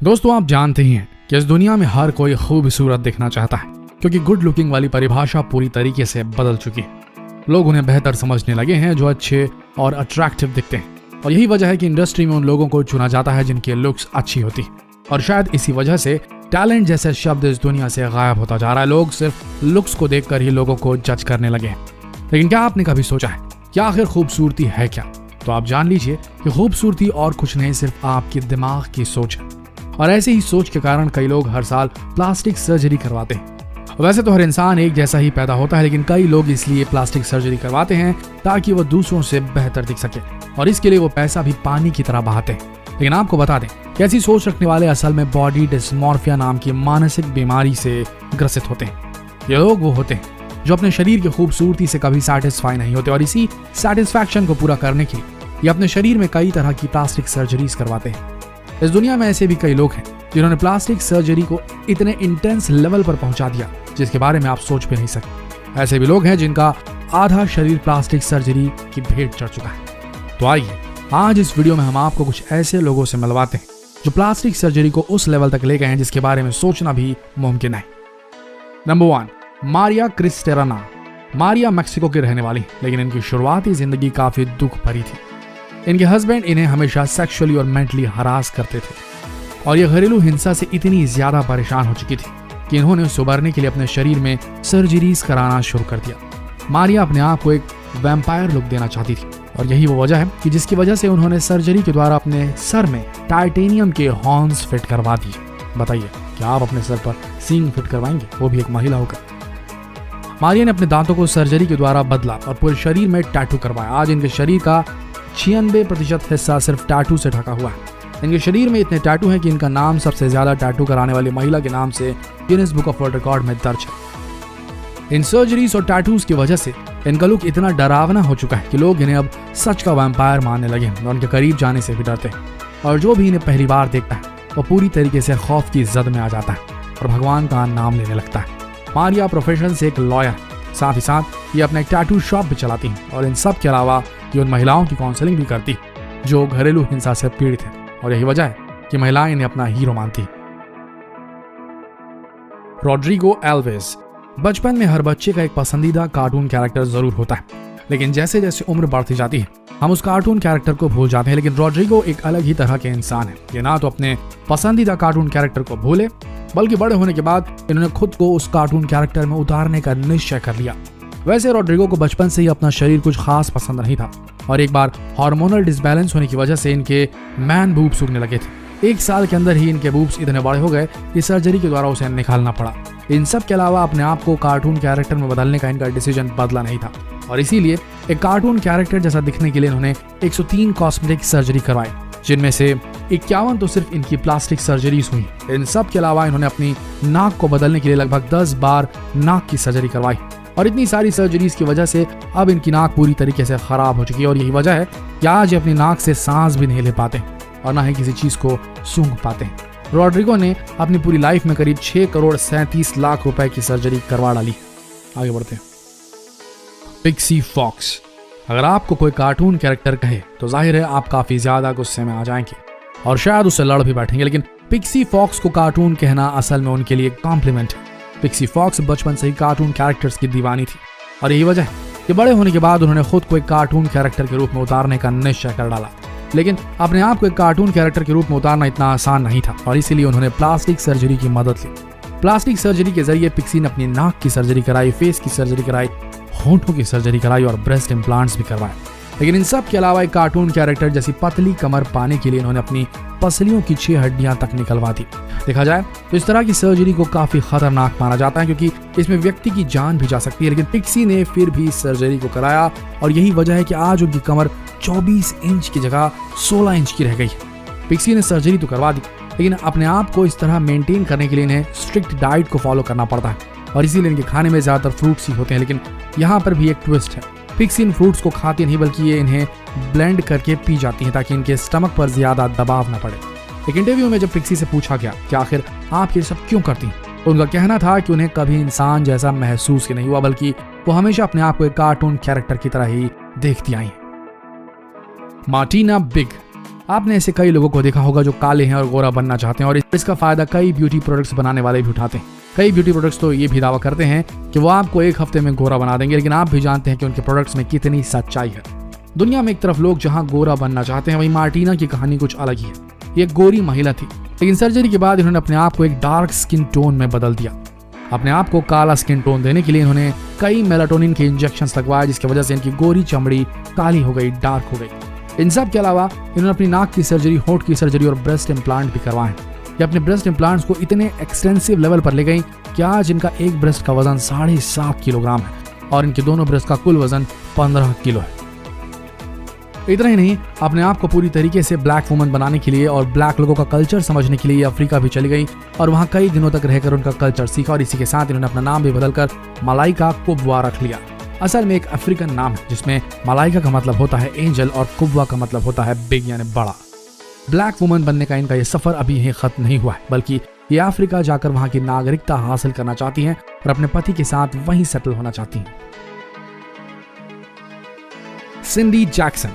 दोस्तों, आप जानते ही हैं कि इस दुनिया में हर कोई खूबसूरत दिखना चाहता है, क्योंकि गुड लुकिंग वाली परिभाषा पूरी तरीके से बदल चुकी है। लोग उन्हें बेहतर समझने लगे हैं जो अच्छे और अट्रैक्टिव दिखते हैं, और यही वजह है कि इंडस्ट्री में उन लोगों को चुना जाता है जिनके लुक्स अच्छी होती है। और शायद इसी वजह से टैलेंट जैसे शब्द इस दुनिया से गायब होता जा रहा है। लोग सिर्फ लुक्स को देखकर ही लोगों को जज करने लगे हैं। लेकिन क्या आपने कभी सोचा है कि आखिर खूबसूरती है क्या? तो आप जान लीजिए कि खूबसूरती और कुछ नहीं, सिर्फ आपके दिमाग की सोच है। और ऐसे ही सोच के कारण कई लोग हर साल प्लास्टिक सर्जरी करवाते हैं। वैसे तो हर इंसान एक जैसा ही पैदा होता है, लेकिन कई लोग इसलिए प्लास्टिक सर्जरी करवाते हैं ताकि वो दूसरों से बेहतर दिख सके, और इसके लिए वो पैसा भी पानी की तरह बहाते हैं। लेकिन आपको बता दें कि ऐसी सोच रखने वाले असल में बॉडी डिस्मॉर्फिया नाम की मानसिक बीमारी से ग्रसित होते हैं। ये लोग वो होते हैं जो अपने शरीर की खूबसूरती से कभी सेटिस्फाई नहीं होते, और इसी सेटिस्फैक्शन को पूरा करने के लिए ये अपने शरीर में कई तरह की प्लास्टिक सर्जरीज करवाते हैं। इस दुनिया में ऐसे भी कई लोग हैं जिन्होंने प्लास्टिक सर्जरी को इतने इंटेंस लेवल पर पहुंचा दिया जिसके बारे में आप सोच भी नहीं सकते। ऐसे भी लोग हैं जिनका आधा शरीर प्लास्टिक सर्जरी की भेंट चढ़ चुका है। तो आइए आज इस वीडियो में हम आपको कुछ ऐसे लोगों से मिलवाते हैं जो प्लास्टिक सर्जरी को उस लेवल तक ले गए हैं जिसके बारे में सोचना भी मुमकिन है। नंबर 1, मारिया क्रिस्टेराना। मारिया मैक्सिको की रहने वाली, लेकिन इनकी शुरुआती जिंदगी काफी दुख भरी थी। इनके हस्बैंड इन्हें हमेशा सेक्सुअली और मेंटली हरास करते थे, और ये घरेलू हिंसा से इतनी ज्यादा परेशान हो चुकी थी कि इन्होंने उसे उबरने के लिए अपने शरीर में सर्जरीज कराना शुरू कर दिया। मारिया अपने आप को एक वैम्पायर लुक देना चाहती थी, और यही वो वजह है कि जिसकी वजह से उन्होंने सर्जरी के द्वारा अपने सर में टाइटेनियम के हॉर्न्स फिट करवा दिए। बताइए, क्या आप अपने सर पर सींग फिट करवाएंगे, वो भी एक महिला होकर? मारिया ने अपने दांतों को सर्जरी के द्वारा बदला और पूरे शरीर में टैटू करवाया। आज इनके शरीर का 96% हिस्सा सिर्फ टैटू से ढका हुआ है। इनके शरीर में इतने टैटू हैं कि इनका नाम सबसे ज्यादा टैटू कराने वाली महिला के नाम से Guinness book of world record में दर्ज है। इन सर्जरीज और टैटूज की वजह से इनका लुक इतना डरावना हो चुका है कि लोग इन्हें अब सच का वैम्पायर मानने लगे हैं और उनके करीब जाने से भी डरते हैं। और जो भी इन्हें पहली बार देखता है वो पूरी तरीके से खौफ की जद में आ जाता है और भगवान का नाम लेने लगता है। मारिया प्रोफेशन से एक लॉयर, साथ ही साथ ये अपना एक टैटू शॉप भी चलाती हैं, और इन सब के अलावा ये उन महिलाओं की काउंसलिंग भी करती जो घरेलू हिंसा से पीड़ित है, और यही वजह है कि महिलाएं इन्हें अपना हीरो मानती। Rodrigo Alves. बचपन में हर बच्चे का एक पसंदीदा कार्टून कैरेक्टर जरूर होता है, लेकिन जैसे जैसे उम्र बढ़ती जाती है हम उस कार्टून कैरेक्टर को भूल जाते हैं। लेकिन रॉड्रिगो एक अलग ही तरह के इंसान है। ये ना तो अपने पसंदीदा कार्टून कैरेक्टर को भूले, बल्कि बड़े होने के बाद इन्होंने खुद को उस कार्टून कैरेक्टर में उतारने का निश्चय कर लिया। वैसे रॉड्रिगो को बचपन से ही अपना शरीर कुछ खास पसंद नहीं था, और एक बार हार्मोनल डिसबैलेंस होने की वजह से इनके मैन बूब्स उगने लगे थे। 1 साल के अंदर ही इनके बूब्स इतने बड़े हो गए कि सर्जरी के द्वारा उसे निकालना पड़ा। इन सब के अलावा अपने आप को कार्टून कैरेक्टर में बदलने का इनका डिसीजन बदला नहीं था, और इसीलिए एक कार्टून कैरेक्टर जैसा दिखने के लिए इन्होंने 103 कॉस्मेटिक सर्जरी करवाई, जिनमें से 51 तो सिर्फ इनकी प्लास्टिक सर्जरीज हुई। इन सब के अलावा इन्होंने अपनी नाक को बदलने के लिए लगभग 10 बार नाक की सर्जरी करवाई, और इतनी सारी सर्जरीज की वजह से अब इनकी नाक पूरी तरीके से खराब हो चुकी है। और यही वजह है कि आज ये अपनी नाक से सांस भी नहीं ले पाते और ना ही किसी चीज को सूंघ पाते हैं। रॉड्रिगो ने अपनी पूरी लाइफ में करीब 6 करोड़ 37 लाख रुपए की सर्जरी करवा डाली। आगे बढ़ते हैं। Pixie Fox. अगर आपको कोई कार्टून कैरेक्टर कहे तो जाहिर है आप काफी ज्यादा गुस्से में आ जाएंगे और शायद उससे लड़ भी बैठेंगे, लेकिन पिक्सी फॉक्स को कार्टून कहना असल में उनके लिए कॉम्प्लीमेंट है। पिक्सी फॉक्स बचपन से ही कार्टून कैरेक्टर्स की दीवानी थी, और यही वजह है कि बड़े होने के बाद उन्होंने खुद को एक कार्टून कैरेक्टर के रूप में उतारने का निश्चय कर डाला। लेकिन अपने आप को एक कार्टून कैरेक्टर के रूप में उतारना इतना आसान नहीं था, और इसीलिए उन्होंने प्लास्टिक सर्जरी की मदद ली। प्लास्टिक सर्जरी के जरिए पिक्सी ने अपनी नाक की सर्जरी कराई, फेस की सर्जरी कराई, होंठों की सर्जरी कराई और ब्रेस्ट इम्प्लांट्स भी करवाए। लेकिन इन सब के अलावा एक कार्टून कैरेक्टर जैसी पतली कमर पाने के लिए इन्होंने अपनी पसलियों की 6 हड्डियां तक निकलवा दी। देखा जाए तो इस तरह की सर्जरी को काफी खतरनाक माना जाता है, क्योंकि इसमें व्यक्ति की जान भी जा सकती है। लेकिन पिक्सी ने फिर भी सर्जरी को कराया, और यही वजह है कि आज उनकी कमर 24 इंच की जगह 16 इंच की रह गई है। पिक्सी ने सर्जरी तो करवा दी, लेकिन अपने आप को इस तरह मेंटेन करने के लिए इन्हें स्ट्रिक्ट डाइट को फॉलो करना पड़ता है, और इसीलिए इनके खाने में ज्यादातर फ्रूट्स ही होते हैं। लेकिन यहाँ पर भी एक ट्विस्ट है, पिक्सी इन फ्रूट्स को खाती नहीं बल्कि ये इन्हें ब्लेंड करके पी जाती हैं ताकि इनके स्टमक पर ज्यादा दबाव न पड़े। एक इंटरव्यू में जब पिक्सी से पूछा गया कि आखिर आप ये सब क्यों करती हैं, तो उनका कहना था कि उन्हें कभी इंसान जैसा महसूस ही नहीं हुआ, बल्कि वो हमेशा अपने आप को एक कार्टून कैरेक्टर की तरह ही देखती आई हैं। Martina big. आपने ऐसे कई लोगों को देखा होगा जो काले हैं और गोरा बनना चाहते हैं और इसका फायदा कई ब्यूटी प्रोडक्ट्स बनाने वाले भी उठाते हैं। कई ब्यूटी प्रोडक्ट्स तो ये भी दावा करते हैं कि वो आपको एक हफ्ते में गोरा बना देंगे, लेकिन आप भी जानते हैं कि उनके प्रोडक्ट्स में कितनी सच्चाई है। दुनिया में एक तरफ लोग जहां गोरा बनना चाहते हैं, वहीं मार्टिना की कहानी कुछ अलग ही है। ये एक गोरी महिला थी, लेकिन सर्जरी के बाद इन्होंने अपने आप को एक डार्क स्किन टोन में बदल दिया। अपने आप को काला स्किन टोन देने के लिए इन्होंने कई मेलाटोनिन के इंजेक्शंस लगवाए, जिसकी वजह से इनकी गोरी चमड़ी काली हो गई, डार्क हो गई। इन सब के अलावा इन्होंने अपनी नाक की सर्जरी, होंठ की सर्जरी और ब्रेस्ट इम्प्लांट भी करवाए। ये अपने ब्रेस्ट इम्प्लांट्स को इतने एक्सटेंसिव लेवल पर ले गई कि आज इनका एक ब्रेस्ट का वजन 7.5 किलोग्राम है और इनके दोनों ब्रेस्ट का कुल वजन 15 किलो है। इतना ही नहीं, अपने आप को पूरी तरीके से ब्लैक वुमन बनाने के लिए और ब्लैक लोगों का कल्चर समझने के लिए अफ्रीका भी चली गई और वहां कई दिनों तक रहकर उनका कल्चर सीखा और इसी के साथ इन्होंने अपना नाम भी बदलकर मलाइका कुबवा रख लिया। असल में एक अफ्रीकन नाम है जिसमें मलाइका का मतलब होता है एंजल और कुबवा का मतलब होता है बिग यानी बड़ा। ब्लैक वुमन बनने का इनका ये सफर अभी यहीं खत्म नहीं हुआ है, बल्कि ये अफ्रीका जाकर वहां की नागरिकता हासिल करना चाहती हैं और अपने पति के साथ वहीं सेटल होना चाहती हैं। सिंडी जैक्सन,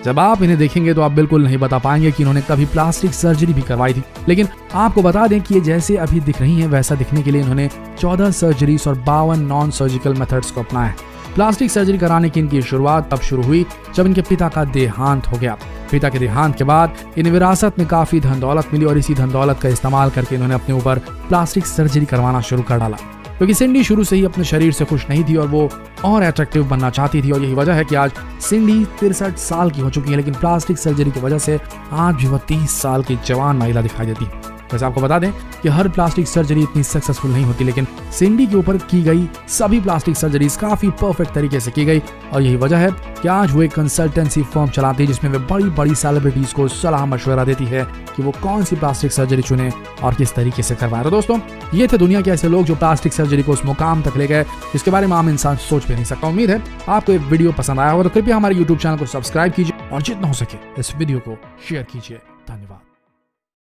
जब आप इन्हें देखेंगे तो आप बिल्कुल नहीं बता पाएंगे कि इन्होंने कभी प्लास्टिक सर्जरी भी करवाई थी, लेकिन आपको बता दें कि ये जैसे अभी दिख रही हैं वैसा दिखने के लिए इन्होंने 14 सर्जरीज और 52 नॉन सर्जिकल मेथड्स को अपनाया। प्लास्टिक सर्जरी कराने की इनकी शुरुआत तब शुरू हुई जब इनके पिता का देहांत हो गया। पिता के देहांत के बाद इन्हें विरासत में काफी धन दौलत मिली और इसी धन दौलत का इस्तेमाल करके इन्होंने अपने ऊपर प्लास्टिक सर्जरी करवाना शुरू कर डाला, क्योंकि सिंडी शुरू से ही अपने शरीर से खुश नहीं थी और वो और अट्रैक्टिव बनना चाहती थी। और यही वजह है कि आज सिंडी 63 साल की हो चुकी है, लेकिन प्लास्टिक सर्जरी की वजह से आज भी वो 30 साल की जवान महिला दिखाई देती है। वैसे आपको बता दें कि हर प्लास्टिक सर्जरी इतनी सक्सेसफुल नहीं होती, लेकिन सिंडी के ऊपर की गई सभी प्लास्टिक सर्जरीज काफी परफेक्ट तरीके से की गई और यही वजह है कि आज वो एक कंसल्टेंसी फर्म चलाती है जिसमें वे बड़ी बड़ी सेलिब्रिटीज को सलाह मशवरा देती है कि वो कौन सी प्लास्टिक सर्जरी चुने और किस तरीके से करवाएं। तो दोस्तों, ये थे दुनिया के ऐसे लोग जो प्लास्टिक सर्जरी को उस मुकाम तक ले गए जिसके बारे में आम इंसान सोच भी नहीं सकता। उम्मीद है आपको ये वीडियो पसंद आया होगा, तो कृपया हमारे YouTube चैनल को सब्सक्राइब कीजिए और जितना हो सके इस वीडियो को शेयर कीजिए। धन्यवाद।